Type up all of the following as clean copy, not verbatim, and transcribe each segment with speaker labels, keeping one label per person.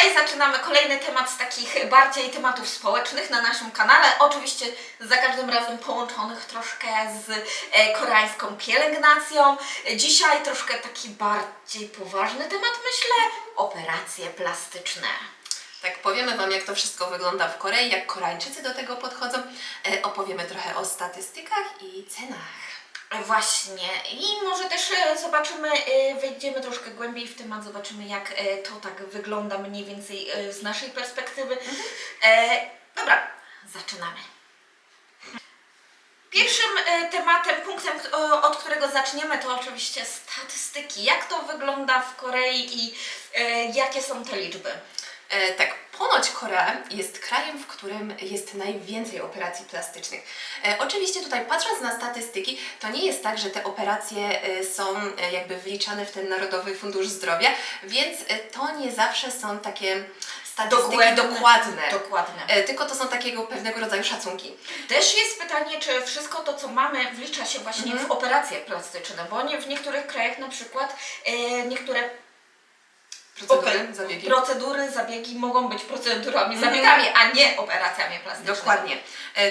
Speaker 1: Dzisiaj zaczynamy kolejny temat z takich bardziej tematów społecznych na naszym kanale. Oczywiście za każdym razem połączonych troszkę z koreańską pielęgnacją. Dzisiaj troszkę taki bardziej poważny temat, myślę, operacje plastyczne.
Speaker 2: Tak, powiemy Wam, jak to wszystko wygląda w Korei, jak Koreańczycy do tego podchodzą. Opowiemy trochę o statystykach i cenach.
Speaker 1: Właśnie i może też zobaczymy, wejdziemy troszkę głębiej w temat, zobaczymy jak to tak wygląda mniej więcej z naszej perspektywy. Dobra, zaczynamy. Pierwszym tematem, punktem, od którego zaczniemy, to oczywiście statystyki. Jak to wygląda w Korei i jakie są te liczby?
Speaker 2: Tak, ponoć Korea jest krajem, w którym jest najwięcej operacji plastycznych. Oczywiście tutaj patrząc na statystyki, to nie jest tak, że te operacje są jakby wliczane w ten Narodowy Fundusz Zdrowia, więc to nie zawsze są takie statystyki dokładne. Tylko to są takiego pewnego rodzaju szacunki.
Speaker 1: Też jest pytanie, czy wszystko to, co mamy, wlicza się właśnie w operacje plastyczne, bo w niektórych krajach na przykład niektóre procedury, zabiegi mogą być procedurami, zabiegami, a nie operacjami plastycznymi.
Speaker 2: Dokładnie.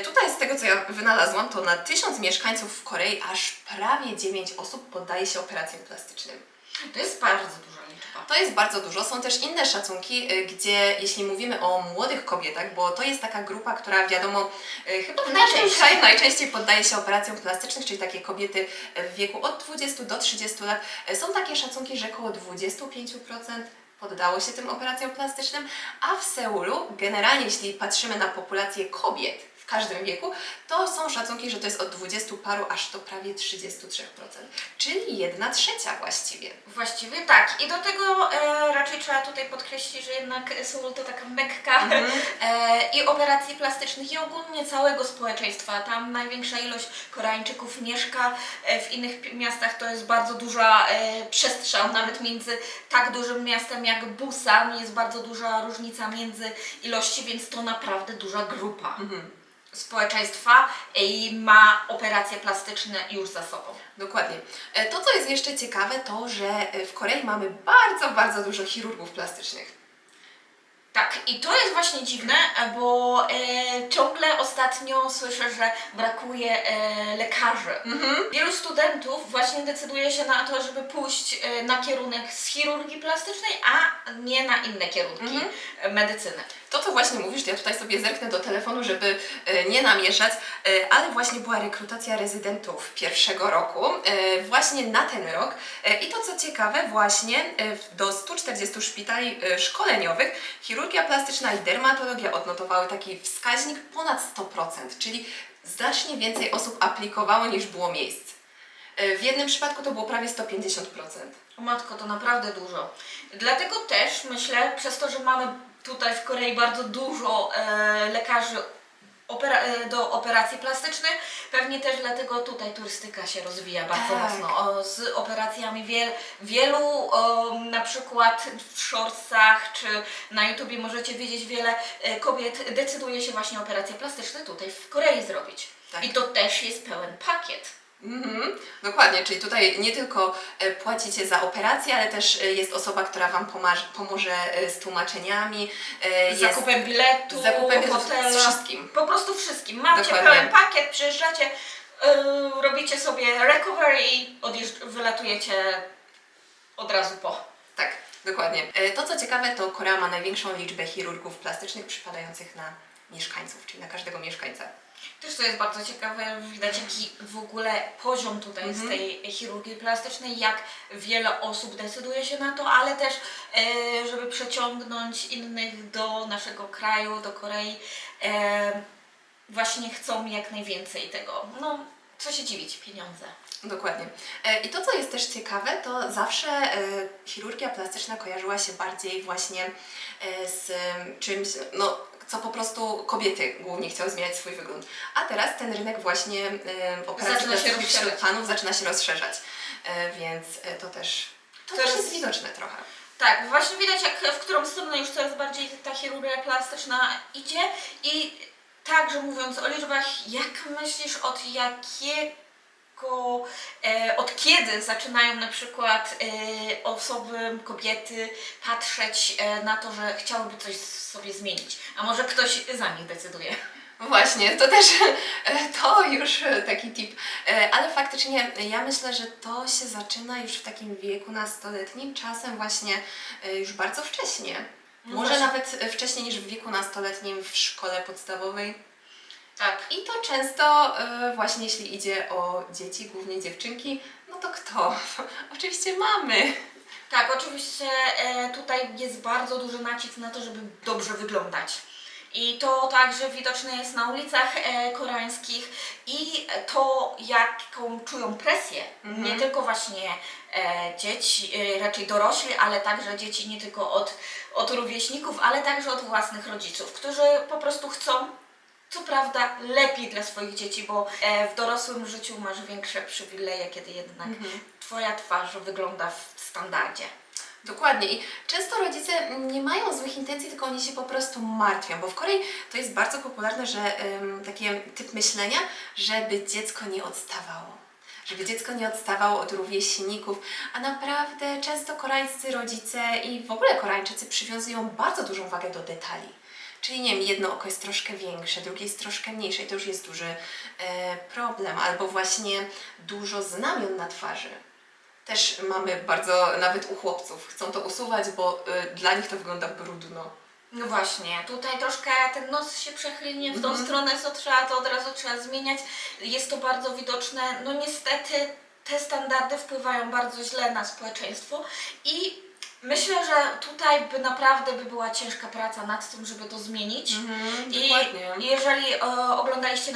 Speaker 2: Tutaj z tego, co ja wynalazłam, to na 1000 mieszkańców w Korei aż prawie 9 osób poddaje się operacjom plastycznym.
Speaker 1: To jest bardzo duża liczba.
Speaker 2: To jest bardzo dużo. Są też inne szacunki, gdzie jeśli mówimy o młodych kobietach, bo to jest taka grupa, która wiadomo, chyba w naszym kraju najczęściej poddaje się operacjom plastycznych, czyli takie kobiety w wieku od 20 do 30 lat. Są takie szacunki, że około 25% poddało się tym operacjom plastycznym, a w Seulu generalnie, jeśli patrzymy na populację kobiet w każdym wieku, to są szacunki, że to jest od 20 paru aż do prawie 33%, czyli 1/3 właściwie.
Speaker 1: Właściwie tak. I do tego raczej trzeba tutaj podkreślić, że jednak Seul to taka mekka i operacji plastycznych i ogólnie całego społeczeństwa. Tam największa ilość Koreańczyków mieszka, w innych miastach to jest bardzo duża przestrzeń, nawet między tak dużym miastem jak Busan jest bardzo duża różnica między ilości, więc to naprawdę duża grupa społeczeństwa i ma operacje plastyczne już za sobą.
Speaker 2: Dokładnie. To, co jest jeszcze ciekawe, to, że w Korei mamy bardzo, bardzo dużo chirurgów plastycznych.
Speaker 1: Tak, i to jest właśnie dziwne, bo ciągle ostatnio słyszę, że brakuje lekarzy. Wielu studentów właśnie decyduje się na to, żeby pójść na kierunek z chirurgii plastycznej, a nie na inne kierunki medycyny.
Speaker 2: To, co właśnie mówisz, ja tutaj sobie zerknę do telefonu, żeby nie namieszać, ale właśnie była rekrutacja rezydentów pierwszego roku, właśnie na ten rok. I to, co ciekawe, właśnie do 140 szpitali szkoleniowych chirurgia plastyczna i dermatologia odnotowały taki wskaźnik ponad 100%, czyli znacznie więcej osób aplikowało niż było miejsc. W jednym przypadku to było prawie 150%.
Speaker 1: O matko, to naprawdę dużo. Dlatego też myślę, przez to, że mamy tutaj w Korei bardzo dużo lekarzy do operacji plastycznych, pewnie też dlatego tutaj turystyka się rozwija bardzo mocno. Z operacjami wielu, na przykład w shortsach czy na YouTubie możecie widzieć, wiele kobiet decyduje się właśnie operacje plastyczne tutaj w Korei zrobić.
Speaker 2: Tak.
Speaker 1: I to też jest pełen pakiet.
Speaker 2: Dokładnie, czyli tutaj nie tylko płacicie za operację, ale też jest osoba, która Wam pomoże z tłumaczeniami,
Speaker 1: Zakupem biletu, hotela,
Speaker 2: z wszystkim.
Speaker 1: Po prostu wszystkim. Macie
Speaker 2: Dokładnie.
Speaker 1: pełen pakiet, przyjeżdżacie, robicie sobie recovery i wylatujecie od razu po.
Speaker 2: Tak, dokładnie. To, co ciekawe, to Korea ma największą liczbę chirurgów plastycznych przypadających na mieszkańców, czyli na każdego mieszkańca.
Speaker 1: Też to jest bardzo ciekawe, widać jaki w ogóle poziom tutaj z tej chirurgii plastycznej, jak wiele osób decyduje się na to, ale też żeby przeciągnąć innych do naszego kraju, do Korei, właśnie chcą jak najwięcej tego. No, co się dziwić, pieniądze.
Speaker 2: Dokładnie. I to, co jest też ciekawe, to zawsze chirurgia plastyczna kojarzyła się bardziej właśnie z czymś, no, co po prostu kobiety głównie chciały zmieniać swój wygląd. A teraz ten rynek właśnie operacji plastycznych wśród panów zaczyna się rozszerzać. Więc to też jest widoczne trochę.
Speaker 1: Tak, właśnie widać, jak w którą stronę już coraz bardziej ta chirurgia plastyczna idzie. I także mówiąc o liczbach, jak myślisz, od jakiego tylko od kiedy zaczynają na przykład osoby, kobiety patrzeć na to, że chciałyby coś sobie zmienić, a może ktoś za nich decyduje.
Speaker 2: Właśnie, to też to już taki tip, ale faktycznie ja myślę, że to się zaczyna już w takim wieku nastoletnim, czasem właśnie już bardzo wcześnie.
Speaker 1: No
Speaker 2: Może
Speaker 1: właśnie.
Speaker 2: nawet wcześniej niż w wieku nastoletnim w szkole podstawowej.
Speaker 1: Tak.
Speaker 2: I to często właśnie jeśli idzie o dzieci, głównie dziewczynki, no to kto? Oczywiście mamy.
Speaker 1: Tak, oczywiście tutaj jest bardzo duży nacisk na to, żeby dobrze wyglądać. I to także widoczne jest na ulicach koreańskich i to, jaką czują presję, nie tylko właśnie dzieci, raczej dorośli, ale także dzieci nie tylko od rówieśników, ale także od własnych rodziców, którzy po prostu chcą, co prawda, lepiej dla swoich dzieci, bo w dorosłym życiu masz większe przywileje, kiedy jednak Twoja twarz wygląda w standardzie.
Speaker 2: Dokładnie i często rodzice nie mają złych intencji, tylko oni się po prostu martwią, bo w Korei to jest bardzo popularne, że taki typ myślenia, żeby dziecko nie odstawało. Żeby dziecko nie odstawało od rówieśników, a naprawdę często koreańscy rodzice i w ogóle Koreańczycy przywiązują bardzo dużą wagę do detali. Czyli nie wiem, jedno oko jest troszkę większe, drugie jest troszkę mniejsze i to już jest duży problem, albo właśnie dużo znamion na twarzy. Też mamy bardzo, nawet u chłopców, chcą to usuwać, bo dla nich to wygląda brudno.
Speaker 1: No właśnie, tutaj troszkę ten nos się przechyli w tą stronę, co trzeba, to od razu trzeba zmieniać. Jest to bardzo widoczne. No niestety te standardy wpływają bardzo źle na społeczeństwo i myślę, że tutaj naprawdę była ciężka praca nad tym, żeby to zmienić.
Speaker 2: Dokładnie.
Speaker 1: I jeżeli oglądaliście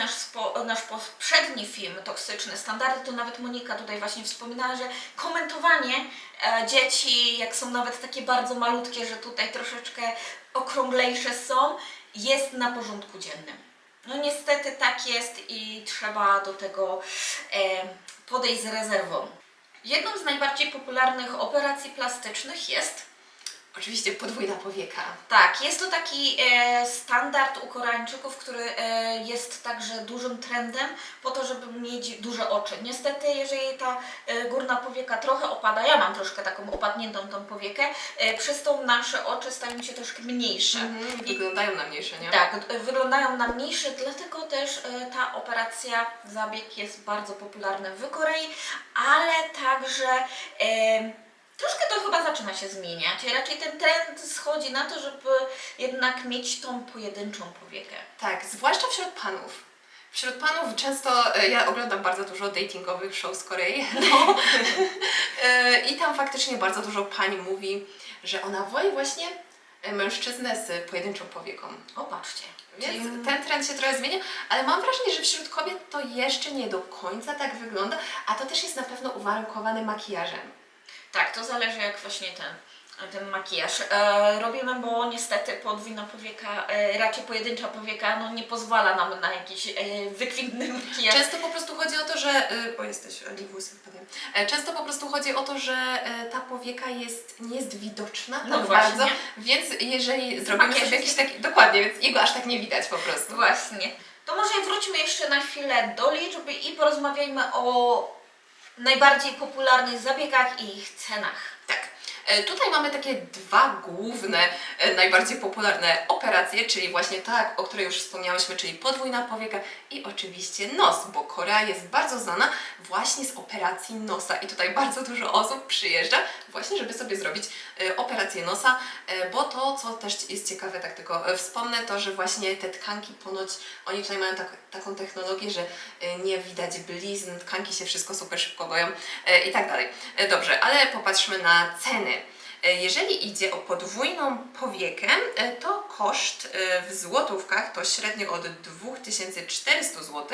Speaker 1: nasz poprzedni film Toksyczne Standardy, to nawet Monika tutaj właśnie wspominała, że komentowanie dzieci, jak są nawet takie bardzo malutkie, że tutaj troszeczkę okrąglejsze są, jest na porządku dziennym. No niestety tak jest i trzeba do tego podejść z rezerwą. Jedną z najbardziej popularnych operacji plastycznych jest...
Speaker 2: Oczywiście podwójna powieka.
Speaker 1: Tak, jest to taki standard u Koreańczyków, który jest także dużym trendem po to, żeby mieć duże oczy. Niestety, jeżeli ta górna powieka trochę opada, ja mam troszkę taką opadniętą tą powiekę, przez to nasze oczy stają się troszkę mniejsze.
Speaker 2: Wyglądają na mniejsze, nie?
Speaker 1: Tak, wyglądają na mniejsze, dlatego też ta operacja, zabieg jest bardzo popularny w Korei, ale także troszkę to chyba zaczyna się zmieniać. Raczej ten trend schodzi na to, żeby jednak mieć tą pojedynczą powiekę.
Speaker 2: Tak, zwłaszcza wśród panów. Wśród panów często, ja oglądam bardzo dużo datingowych show z Korei i tam faktycznie bardzo dużo pań mówi, że ona woli właśnie mężczyznę z pojedynczą powieką.
Speaker 1: O, patrzcie.
Speaker 2: Więc ten trend się trochę zmienia, ale mam wrażenie, że wśród kobiet to jeszcze nie do końca tak wygląda, a to też jest na pewno uwarunkowane makijażem.
Speaker 1: Tak, to zależy jak właśnie ten makijaż robimy, bo niestety podwójna powieka, raczej pojedyncza powieka, no nie pozwala nam na jakiś wykwintny makijaż.
Speaker 2: Często po prostu chodzi o to, że... O, jesteś, włosy wpadłem. Często po prostu chodzi o to, że ta powieka nie jest widoczna
Speaker 1: No
Speaker 2: tak
Speaker 1: właśnie.
Speaker 2: bardzo, więc jeżeli zrobimy
Speaker 1: Makijaż
Speaker 2: sobie
Speaker 1: jest-
Speaker 2: jakiś taki... Dokładnie, więc jego aż tak nie widać po prostu.
Speaker 1: Właśnie. To może wróćmy jeszcze na chwilę do liczby i porozmawiajmy o najbardziej popularnych zabiegach i ich cenach.
Speaker 2: Tak. Tutaj mamy takie dwa główne, najbardziej popularne operacje, czyli właśnie ta, o której już wspomniałyśmy, czyli podwójna powieka i oczywiście nos, bo Korea jest bardzo znana właśnie z operacji nosa i tutaj bardzo dużo osób przyjeżdża właśnie, żeby sobie zrobić operację nosa, bo to, co też jest ciekawe, tak tylko wspomnę, to, że właśnie te tkanki ponoć, oni tutaj mają taką technologię, że nie widać blizn, tkanki się wszystko super szybko goją i tak dalej. Dobrze, ale popatrzmy na ceny. Jeżeli idzie o podwójną powiekę, to koszt w złotówkach to średnio od 2400 zł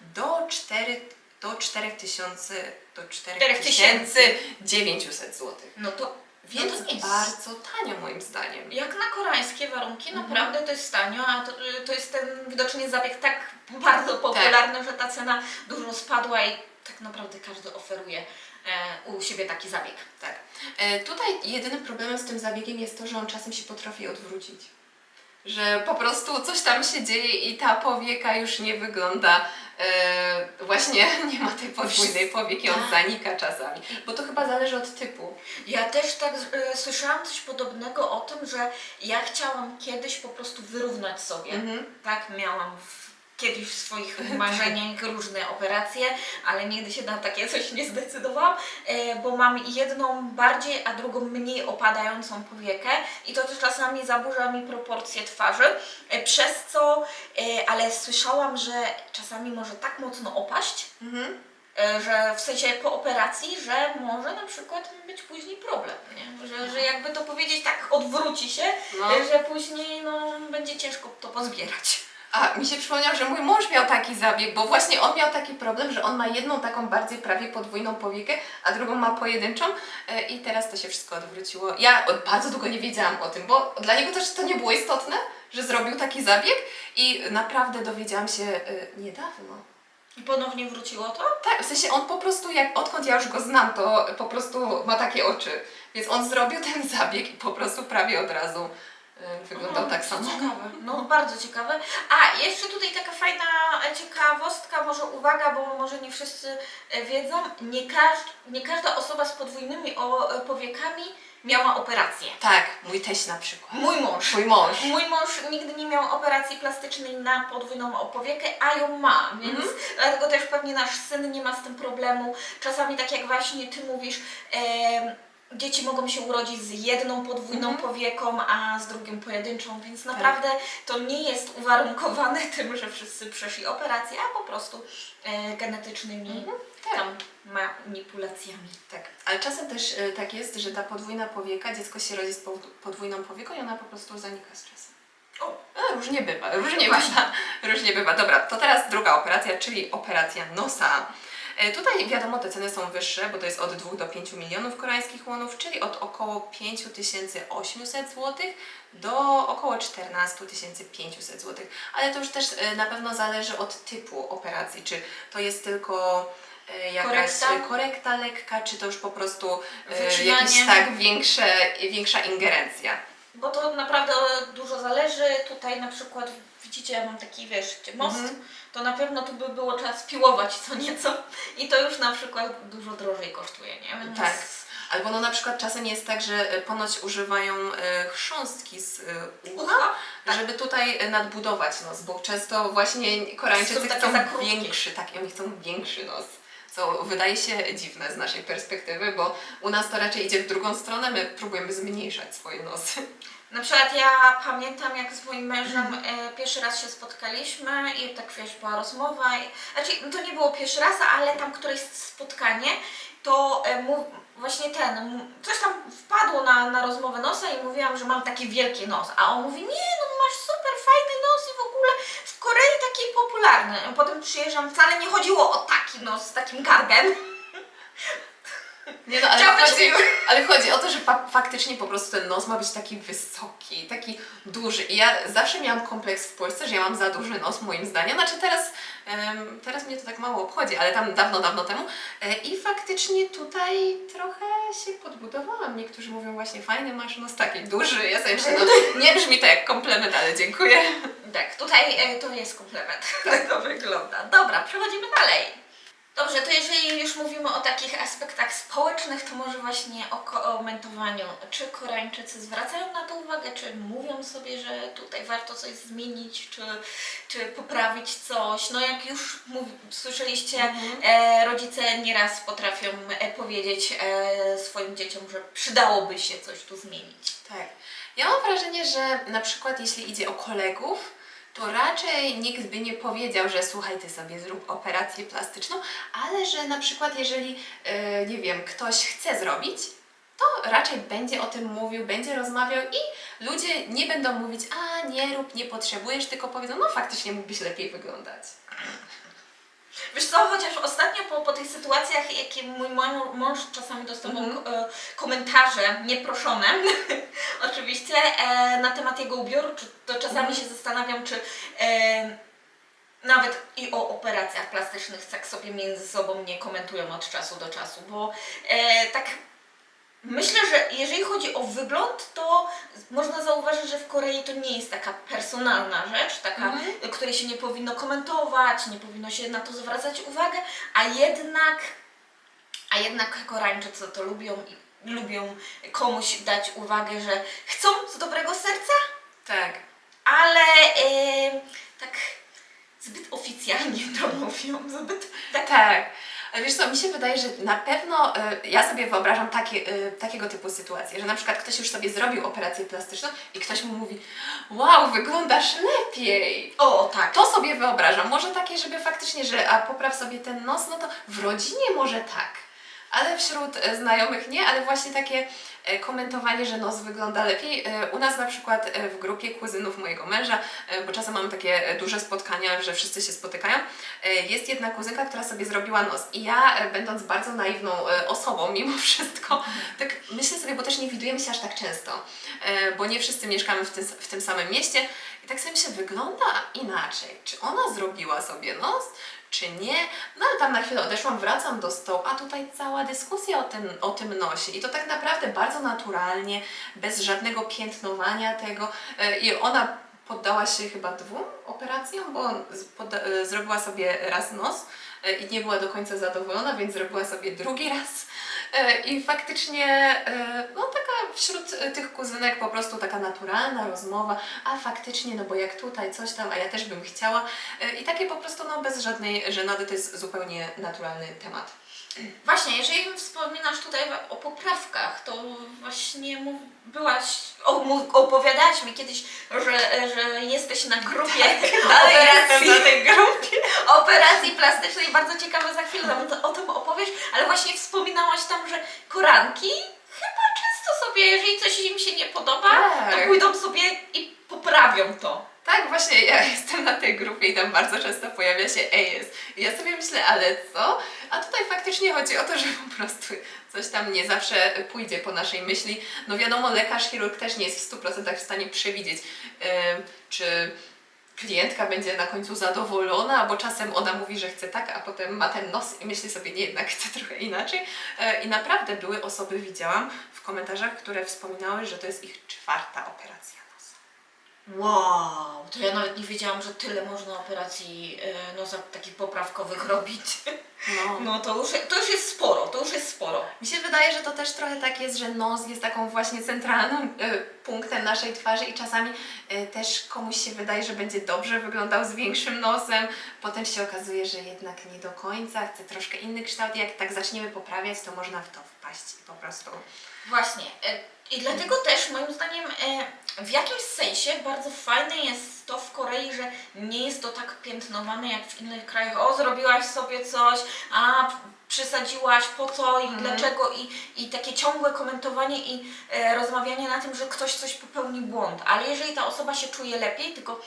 Speaker 2: do 4900 zł.
Speaker 1: No to
Speaker 2: Więc
Speaker 1: no to jest
Speaker 2: bardzo tanio moim zdaniem.
Speaker 1: jak na koreańskie warunki, naprawdę to jest tanio, a to jest ten widocznie zabieg tak bardzo popularny, że ta cena dużo spadła i tak naprawdę każdy oferuje u siebie taki zabieg.
Speaker 2: Tak. Tutaj jedynym problemem z tym zabiegiem jest to, że on czasem się potrafi odwrócić. Że po prostu coś tam się dzieje i ta powieka już nie wygląda właśnie nie ma tej podwójnej powieki, on
Speaker 1: Tak.
Speaker 2: zanika czasami, bo to chyba zależy od typu.
Speaker 1: Ja też tak słyszałam coś podobnego o tym, że ja chciałam kiedyś po prostu wyrównać sobie. Tak, miałam kiedyś w swoich marzeniach różne operacje, ale nigdy się na takie coś nie zdecydowałam, bo mam jedną bardziej, a drugą mniej opadającą powiekę i to też czasami zaburza mi proporcje twarzy, przez co, ale słyszałam, że czasami może tak mocno opaść, że w sensie po operacji, że może na przykład być później problem, nie? Że jakby to powiedzieć tak odwróci się,
Speaker 2: No.
Speaker 1: że później będzie ciężko to pozbierać.
Speaker 2: A, mi się przypomniał, że mój mąż miał taki zabieg, bo właśnie on miał taki problem, że on ma jedną taką bardziej prawie podwójną powiekę, a drugą ma pojedynczą i teraz to się wszystko odwróciło. Ja bardzo długo nie wiedziałam o tym, bo dla niego też to nie było istotne, że zrobił taki zabieg i naprawdę dowiedziałam się niedawno.
Speaker 1: I ponownie wróciło to?
Speaker 2: Tak, w sensie on po prostu, odkąd ja już go znam, to po prostu ma takie oczy. Więc on zrobił ten zabieg i po prostu prawie od razu wyglądał tak samo.
Speaker 1: Ciekawe, no bardzo ciekawe. A, jeszcze tutaj taka fajna ciekawostka, może uwaga, bo może nie wszyscy wiedzą, nie każda osoba z podwójnymi powiekami miała operację.
Speaker 2: Tak, mój teść na przykład.
Speaker 1: Mój mąż.
Speaker 2: Mój mąż.
Speaker 1: Mój mąż nigdy nie miał operacji plastycznej na podwójną powiekę, a ją ma, więc dlatego też pewnie nasz syn nie ma z tym problemu. Czasami tak jak właśnie Ty mówisz, dzieci mogą się urodzić z jedną podwójną powieką, a z drugim pojedynczą, więc naprawdę to nie jest uwarunkowane tym, że wszyscy przeszli operację, a po prostu genetycznymi tam manipulacjami.
Speaker 2: Tak, ale czasem też tak jest, że ta podwójna powieka, dziecko się rodzi z podwójną powieką i ona po prostu zanika z czasem. Różnie bywa, różnie bywa, różnie bywa. Dobra, to teraz druga operacja, czyli operacja nosa. Tutaj wiadomo, te ceny są wyższe, bo to jest od 2 do 5 milionów koreańskich wonów, czyli od około 5800 zł do około 14 500 zł. Ale to już też na pewno zależy od typu operacji, czy to jest tylko jakaś korekta lekka, czy to już po prostu jakieś większa ingerencja.
Speaker 1: Bo to naprawdę dużo zależy. Tutaj na przykład widzicie, ja mam taki, most, to na pewno tu by było trzeba spiłować co nieco i to już na przykład dużo drożej kosztuje, nie? Więc...
Speaker 2: Tak. Albo na przykład czasem jest tak, że ponoć używają chrząstki z ucha, żeby tutaj nadbudować nos, bo często właśnie Koreańczycy chcą większy, oni chcą większy nos. Co wydaje się dziwne z naszej perspektywy, bo u nas to raczej idzie w drugą stronę, my próbujemy zmniejszać swoje nosy.
Speaker 1: Na przykład ja pamiętam, jak z moim mężem pierwszy raz się spotkaliśmy i tak była rozmowa. Znaczy, to nie było pierwszy raz, ale tam któreś spotkanie, to właśnie coś tam wpadło na rozmowę nosa i mówiłam, że mam taki wielki nos. A on mówi, nie, masz super fajny nos i w ogóle w Korei taki popularny. Potem przyjeżdżam, wcale nie chodziło o taki nos z takim gardem.
Speaker 2: Nie no, ale chodzi o to, że faktycznie po prostu ten nos ma być taki wysoki, taki duży. I ja zawsze miałam kompleks w Polsce, że ja mam za duży nos moim zdaniem. Znaczy teraz mnie to tak mało obchodzi, ale tam dawno temu. I faktycznie tutaj trochę się podbudowałam. Niektórzy mówią właśnie, fajny masz nos taki duży. Ja sobie myślę, nie brzmi to jak komplement, ale dziękuję.
Speaker 1: Tak, tutaj to jest komplement. Tak to wygląda. Dobra, przechodzimy dalej. Dobrze, to jeżeli już mówimy o takich aspektach społecznych, to może właśnie o komentowaniu. Czy Koreańczycy zwracają na to uwagę, czy mówią sobie, że tutaj warto coś zmienić, czy poprawić coś? No jak już słyszeliście, rodzice nieraz potrafią powiedzieć swoim dzieciom, że przydałoby się coś tu zmienić.
Speaker 2: Tak. Ja mam wrażenie, że na przykład jeśli idzie o kolegów, to raczej nikt by nie powiedział, że słuchaj, ty sobie zrób operację plastyczną, ale że na przykład jeżeli, nie wiem, ktoś chce zrobić, to raczej będzie o tym mówił, będzie rozmawiał i ludzie nie będą mówić, a nie rób, nie potrzebujesz, tylko powiedzą, no faktycznie mógłbyś lepiej wyglądać.
Speaker 1: Wiesz co, chociaż ostatnio po tych sytuacjach, jakie mój mąż czasami dostawał komentarze nieproszone, oczywiście, na temat jego ubioru, to czasami się zastanawiam, czy nawet i o operacjach plastycznych tak sobie między sobą nie komentują od czasu do czasu, bo tak Myślę, że jeżeli chodzi o wygląd, to można zauważyć, że w Korei to nie jest taka personalna rzecz, taka, której się nie powinno komentować, nie powinno się na to zwracać uwagę, a jednak Koreańczycy to lubią i lubią komuś dać uwagę, że chcą z dobrego serca,
Speaker 2: Tak.
Speaker 1: ale tak zbyt oficjalnie to mówią, zbyt tak.
Speaker 2: Tak. Ale wiesz co, mi się wydaje, że na pewno ja sobie wyobrażam takiego typu sytuacje, że na przykład ktoś już sobie zrobił operację plastyczną i ktoś mu mówi: wow, wyglądasz lepiej.
Speaker 1: O, tak.
Speaker 2: To sobie wyobrażam. Może takie, żeby faktycznie, że popraw sobie ten nos, no to w rodzinie może tak. Ale wśród znajomych nie, ale właśnie takie komentowanie, że nos wygląda lepiej. U nas na przykład w grupie kuzynów mojego męża, bo czasem mamy takie duże spotkania, że wszyscy się spotykają, jest jedna kuzynka, która sobie zrobiła nos i ja, będąc bardzo naiwną osobą mimo wszystko, tak myślę sobie, bo też nie widujemy się aż tak często, bo nie wszyscy mieszkamy w tym samym mieście i tak sobie myślę, wygląda inaczej. Czy ona zrobiła sobie nos? Czy nie? No ale tam na chwilę odeszłam, wracam do stołu, a tutaj cała dyskusja o tym nosie i to tak naprawdę bardzo naturalnie, bez żadnego piętnowania tego i ona poddała się chyba 2 operacjom, bo zrobiła sobie raz nos i nie była do końca zadowolona, więc zrobiła sobie drugi raz. I faktycznie, no taka wśród tych kuzynek po prostu taka naturalna rozmowa, a faktycznie, no bo jak tutaj coś tam, a ja też bym chciała. I takie po prostu, no bez żadnej żenady, to jest zupełnie naturalny temat.
Speaker 1: Właśnie, jeżeli wspominasz tutaj o poprawkach, to właśnie opowiadałaś mi kiedyś, że jesteś na grupie
Speaker 2: Na tej grupie.
Speaker 1: operacji plastycznej. Bardzo ciekawe, za chwilę nam o tym opowiesz, ale właśnie wspominałaś tam, że koranki chyba często sobie, jeżeli coś im się nie podoba, to
Speaker 2: Tak.
Speaker 1: pójdą sobie i poprawią to.
Speaker 2: Tak, właśnie ja jestem na tej grupie i tam bardzo często pojawia się AS. I ja sobie myślę, ale co? A tutaj faktycznie chodzi o to, że po prostu coś tam nie zawsze pójdzie po naszej myśli. No wiadomo, lekarz, chirurg też nie jest w 100% w stanie przewidzieć, czy klientka będzie na końcu zadowolona, bo czasem ona mówi, że chce tak, a potem ma ten nos i myśli sobie, nie, jednak chce trochę inaczej. I naprawdę były osoby, widziałam w komentarzach, które wspominały, że to jest ich 4. operacja nosa.
Speaker 1: Wow, to ja nawet nie wiedziałam, że tyle można operacji nosa takich poprawkowych robić. No to już jest sporo, to już jest sporo.
Speaker 2: Mi się wydaje, że to też trochę tak jest, że nos jest taką właśnie centralnym punktem naszej twarzy i czasami też komuś się wydaje, że będzie dobrze wyglądał z większym nosem, potem się okazuje, że jednak nie do końca, chce troszkę inny kształt i jak tak zaczniemy poprawiać, to można w to wpaść i po prostu...
Speaker 1: Właśnie. I dlatego też moim zdaniem w jakimś sensie bardzo fajne jest to w Korei, że nie jest to tak piętnowane jak w innych krajach. O, zrobiłaś sobie coś, a przysadziłaś, po co i dlaczego i takie ciągłe komentowanie i rozmawianie na tym, że ktoś coś popełni błąd. Ale jeżeli ta osoba się czuje lepiej, tylko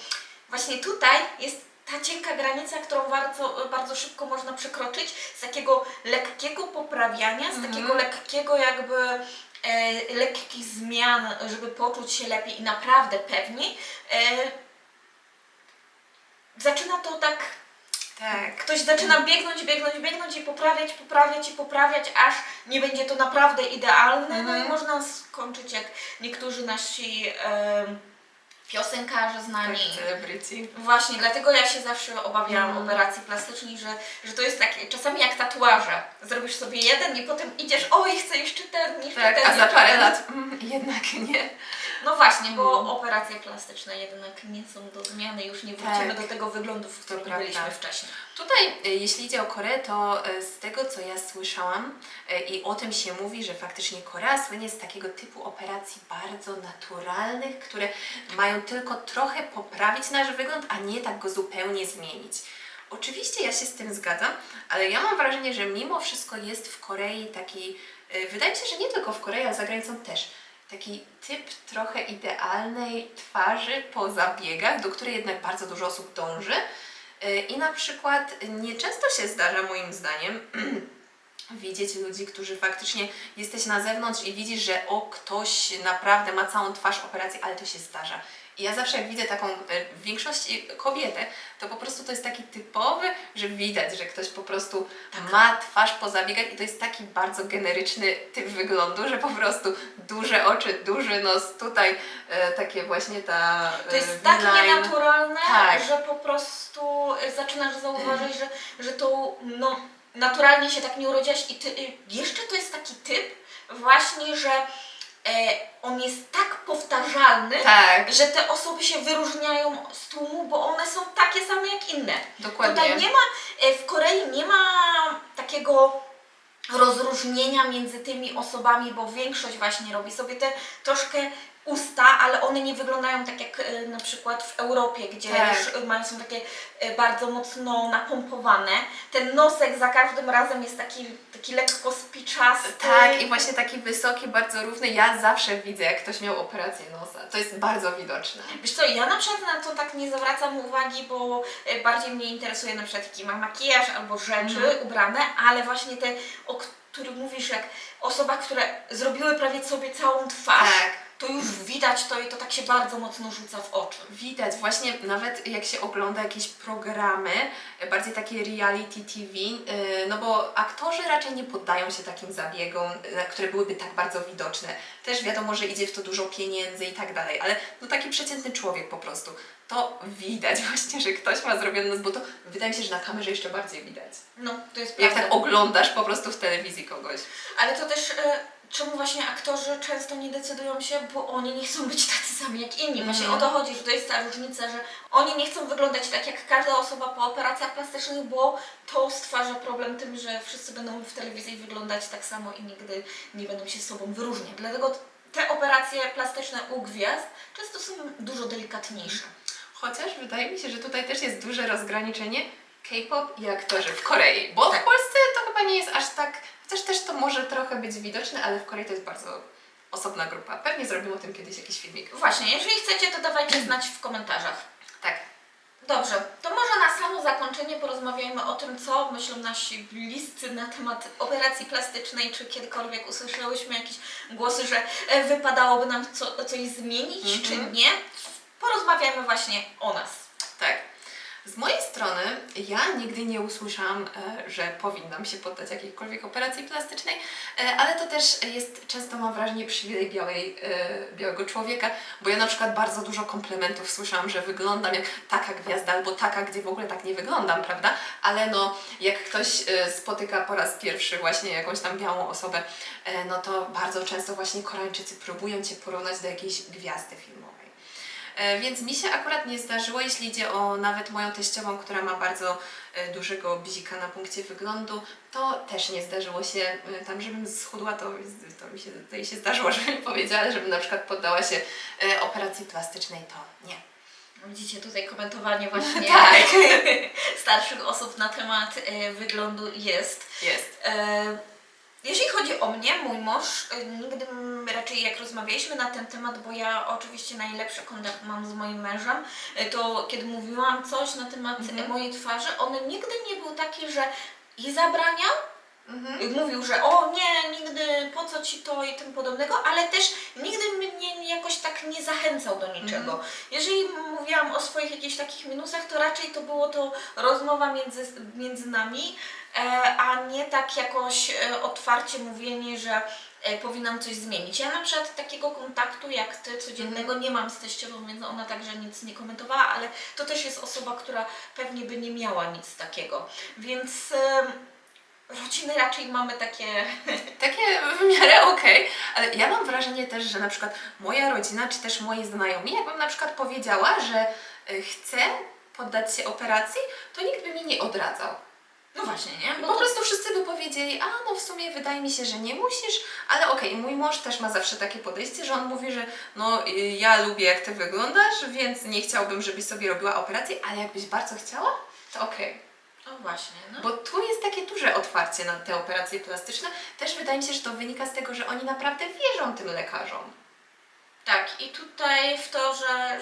Speaker 1: właśnie tutaj jest ta cienka granica, którą bardzo, bardzo szybko można przekroczyć z takiego lekkiego poprawiania, z takiego lekkiego jakby lekkich zmian, żeby poczuć się lepiej i naprawdę pewniej. Zaczyna to tak, ktoś zaczyna biegnąć i poprawiać, aż nie będzie to naprawdę idealne. No i można skończyć jak niektórzy nasi piosenkarze znani.
Speaker 2: Tak, celebryci.
Speaker 1: Właśnie, dlatego ja się zawsze obawiałam operacji plastycznej, że to jest takie, czasami jak tatuaże. Zrobisz sobie jeden i potem idziesz, oj, chcę jeszcze ten, jeszcze ten.
Speaker 2: A za parę lat jednak nie.
Speaker 1: No właśnie, bo operacje plastyczne jednak nie są do zmiany, już nie wrócimy do tego wyglądu, w którym byliśmy wcześniej.
Speaker 2: Tutaj, jeśli idzie o Koreę, to z tego, co ja słyszałam i o tym się mówi, że faktycznie Korea słynie z takiego typu operacji bardzo naturalnych, które mają tylko trochę poprawić nasz wygląd, a nie tak go zupełnie zmienić. Oczywiście ja się z tym zgadzam, ale ja mam wrażenie, że mimo wszystko jest w Korei taki, wydaje mi się, że nie tylko w Korei, ale za granicą też, taki typ trochę idealnej twarzy po zabiegach, do której jednak bardzo dużo osób dąży. I na przykład nieczęsto się zdarza, moim zdaniem, widzieć ludzi, którzy faktycznie jesteś na zewnątrz i widzisz, że ktoś naprawdę ma całą twarz operacji, ale to się zdarza. Ja zawsze jak widzę taką w większości kobietę, to po prostu to jest taki typowy, że widać, że ktoś po prostu ma twarz po zabiegach i to jest taki bardzo generyczny typ wyglądu, że po prostu duże oczy, duży nos, tutaj takie właśnie ta
Speaker 1: To jest tak
Speaker 2: V-line.
Speaker 1: nienaturalne,
Speaker 2: Tak.
Speaker 1: że po prostu zaczynasz zauważyć, że to no, naturalnie się tak nie urodziłaś i ty, jeszcze to jest taki typ właśnie, że on jest tak powtarzalny,
Speaker 2: Tak,
Speaker 1: że te osoby się wyróżniają z tłumu, bo one są takie same jak inne.
Speaker 2: dokładnie.
Speaker 1: Tutaj nie ma, w Korei nie ma takiego rozróżnienia między tymi osobami, bo większość właśnie robi sobie te troszkę usta, ale one nie wyglądają tak jak na przykład w Europie, gdzie
Speaker 2: Tak.
Speaker 1: już są takie bardzo mocno napompowane. Ten nosek za każdym razem jest taki lekko spiczasty.
Speaker 2: Tak, i właśnie taki wysoki, bardzo równy. Ja zawsze widzę, jak ktoś miał operację nosa. To jest bardzo widoczne.
Speaker 1: Wiesz co, ja na przykład na to tak nie zwracam uwagi, bo bardziej mnie interesuje na przykład jaki ma makijaż albo rzeczy ubrane, ale właśnie te, o których mówisz, jak osoba, które zrobiły prawie sobie całą twarz,
Speaker 2: Tak.
Speaker 1: to już widać to i to tak się bardzo mocno rzuca w oczy.
Speaker 2: Widać właśnie nawet jak się ogląda jakieś programy, bardziej takie reality TV, no bo aktorzy raczej nie poddają się takim zabiegom, które byłyby tak bardzo widoczne. Też wiadomo, że idzie w to dużo pieniędzy i tak dalej, ale no taki przeciętny człowiek po prostu, to widać właśnie, że ktoś ma zrobiony nos, bo to wydaje mi się, że na kamerze jeszcze bardziej widać.
Speaker 1: No, to jest
Speaker 2: Jak
Speaker 1: prawda.
Speaker 2: tak oglądasz po prostu w telewizji kogoś.
Speaker 1: Ale to też czemu właśnie aktorzy często nie decydują się, bo oni nie chcą być tacy sami jak inni. Właśnie o to chodzi, że to jest ta różnica, że oni nie chcą wyglądać tak jak każda osoba po operacjach plastycznych, bo to stwarza problem tym, że wszyscy będą w telewizji wyglądać tak samo i nigdy nie będą się z sobą wyróżniać. Dlatego te operacje plastyczne u gwiazd często są dużo delikatniejsze.
Speaker 2: Chociaż wydaje mi się, że tutaj też jest duże rozgraniczenie K-pop i aktorzy w Korei, bo w Polsce to chyba nie jest aż tak, chociaż też to może trochę być widoczne, ale w Korei to jest bardzo osobna grupa. Pewnie zrobimy o tym kiedyś jakiś filmik.
Speaker 1: Właśnie, jeżeli chcecie, to dawajcie znać w komentarzach.
Speaker 2: Tak.
Speaker 1: Dobrze, to może na samo zakończenie porozmawiajmy o tym, co myślą nasi bliscy na temat operacji plastycznej, czy kiedykolwiek usłyszałyśmy jakieś głosy, że wypadałoby nam coś zmienić, czy nie. Porozmawiajmy właśnie o nas.
Speaker 2: Tak. Z mojej strony ja nigdy nie usłyszałam, że powinnam się poddać jakiejkolwiek operacji plastycznej, ale to też jest często, mam wrażenie, przywilej białego człowieka, bo ja na przykład bardzo dużo komplementów słyszałam, że wyglądam jak taka gwiazda albo taka, gdzie w ogóle tak nie wyglądam, prawda? Ale no, jak ktoś spotyka po raz pierwszy właśnie jakąś tam białą osobę, no to bardzo często właśnie Koreańczycy próbują Cię porównać do jakiejś gwiazdy filmowej. Więc mi się akurat nie zdarzyło, jeśli idzie o nawet moją teściową, która ma bardzo dużego bzika na punkcie wyglądu, to też nie zdarzyło się tam, żebym schudła, to jej się zdarzyło, żeby mi powiedziała, ale żebym na przykład poddała się operacji plastycznej, to nie.
Speaker 1: Widzicie tutaj komentowanie właśnie
Speaker 2: Tak.
Speaker 1: starszych osób na temat wyglądu jest.
Speaker 2: Jest.
Speaker 1: Jeśli chodzi o mnie, mój mąż, nigdy raczej jak rozmawialiśmy na ten temat, bo ja oczywiście najlepszy kontakt mam z moim mężem, to kiedy mówiłam coś na temat mojej twarzy, on nigdy nie był taki, że jej zabraniał, mówił, że o nie, nigdy, po co Ci to i tym podobnego, ale też nigdy mnie jakoś tak nie zachęcał do niczego. Jeżeli mówiłam o swoich jakichś takich minusach, to raczej to było to rozmowa między nami, a nie tak jakoś otwarcie mówienie, że powinnam coś zmienić. Ja na przykład takiego kontaktu jak Ty codziennego nie mam z teściową, więc ona także nic nie komentowała, ale to też jest osoba, która pewnie by nie miała nic takiego. Więc rodziny raczej mamy takie...
Speaker 2: Takie w miarę okej, ale ja mam wrażenie też, że na przykład moja rodzina, czy też moi znajomi, jakbym na przykład powiedziała, że chcę poddać się operacji, to nikt by mi nie odradzał.
Speaker 1: No właśnie, nie?
Speaker 2: Po prostu wszyscy by powiedzieli, a no w sumie wydaje mi się, że nie musisz, ale okej, mój mąż też ma zawsze takie podejście, że on mówi, że no ja lubię jak Ty wyglądasz, więc nie chciałbym, żebyś sobie robiła operację, ale jakbyś bardzo chciała, to okej.
Speaker 1: O właśnie, no.
Speaker 2: Bo tu jest takie duże otwarcie na te operacje plastyczne. Też wydaje mi się, że to wynika z tego, że oni naprawdę wierzą tym lekarzom.
Speaker 1: Tak, i tutaj w to,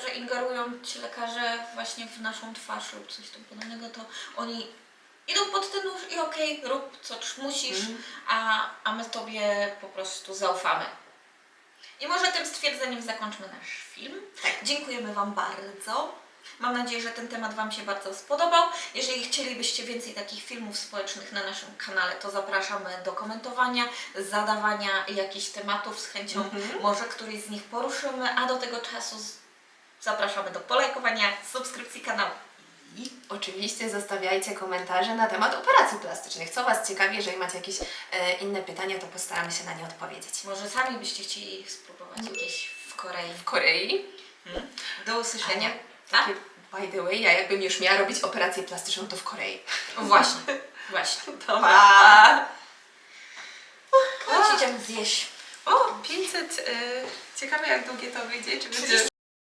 Speaker 1: że ingerują ci lekarze właśnie w naszą twarz lub coś tam podobnego, to oni idą pod ten nóż i okej, rób co musisz, a my Tobie po prostu zaufamy. I może tym stwierdzeniem zakończmy nasz film.
Speaker 2: Tak.
Speaker 1: Dziękujemy Wam bardzo. Mam nadzieję, że ten temat Wam się bardzo spodobał. Jeżeli chcielibyście więcej takich filmów społecznych na naszym kanale, to zapraszamy do komentowania, zadawania jakichś tematów z chęcią. Może któryś z nich poruszymy, a do tego czasu zapraszamy do polajkowania, subskrypcji kanału.
Speaker 2: I oczywiście zostawiajcie komentarze na temat operacji plastycznych. Co Was ciekawi, jeżeli macie jakieś inne pytania, to postaramy się na nie odpowiedzieć.
Speaker 1: Może sami byście chcieli spróbować jakieś w Korei.
Speaker 2: W Korei.
Speaker 1: Do usłyszenia.
Speaker 2: Takie, by the way, ja jakbym już miała robić operację plastyczną, to w Korei.
Speaker 1: Właśnie, właśnie.
Speaker 2: Pa!
Speaker 1: Chodź, idziemy zjeść.
Speaker 2: O, 500. Ciekawe jak długie to wyjdzie, czy będzie...